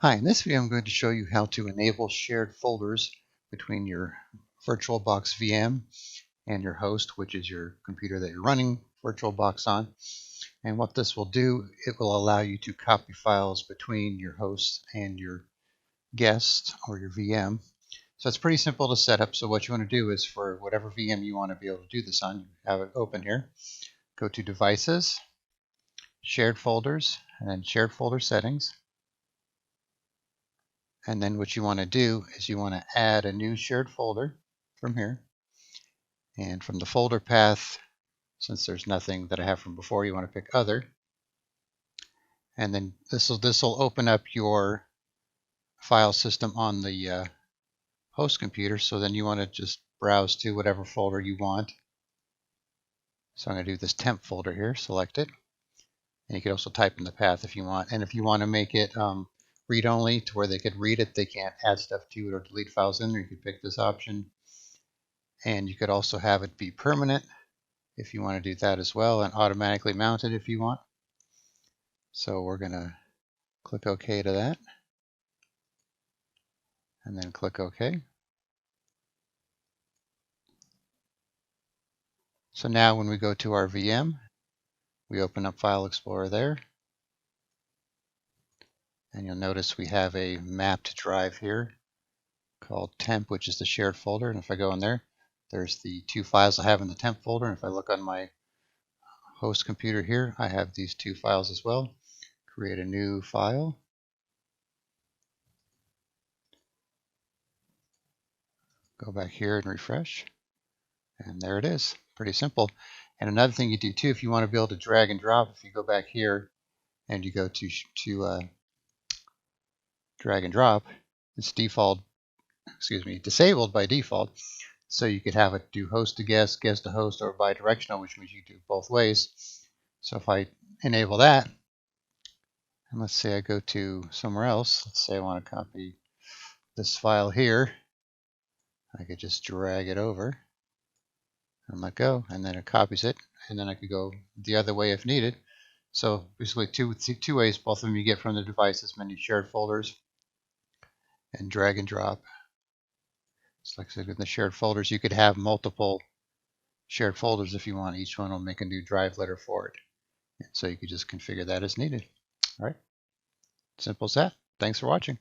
Hi, in this video I'm going to show you how to enable shared folders between your VirtualBox VM and your host, which is your computer that you're running VirtualBox on. And what this will do, it will allow you to copy files between your host and your guest or your VM. So it's pretty simple to set up. So what you want to do is for whatever VM you want to be able to do this on, you have it open here. Go to Devices, Shared Folders, and then Shared Folder Settings. And then what you want to do is you want to add a new shared folder from here. And from the folder path, since there's nothing that I have from before, you want to pick Other. And then this will open up your file system on the host computer. So then you want to just browse to whatever folder you want. So I'm going to do this temp folder here, select it. And you can also type in the path if you want. And if you want to make it read-only to where they could read it, they can't add stuff to it or delete files in there, you could pick this option. And you could also have it be permanent if you want to do that as well, and automatically mount it if you want. So we're going to click OK to that, and then click OK. So now when we go to our VM, we open up File Explorer there, and you'll notice we have a mapped drive here called temp, which is the shared folder. And if I go in there, there's the two files I have in the temp folder. And if I look on my host computer here, I have these two files as well. Create a new file. Go back here and refresh. And there it is. Pretty simple. And another thing you do too, if you want to be able to drag and drop, if you go back here and you go to drag and drop, it's disabled by default. So you could have it do host to guest, guest to host, or bi-directional, which means you do both ways. So if I enable that, and let's say I go to somewhere else, let's say I want to copy this file here, I could just drag it over and let go, and then it copies it, and then I could go the other way if needed. So basically two ways, both of them you get from the devices menu, shared folders and drag and drop. It's like I said, in the shared folders, you could have multiple shared folders if you want. Each one will make a new drive letter for it. And so you could just configure that as needed. All right, simple as that. Thanks for watching.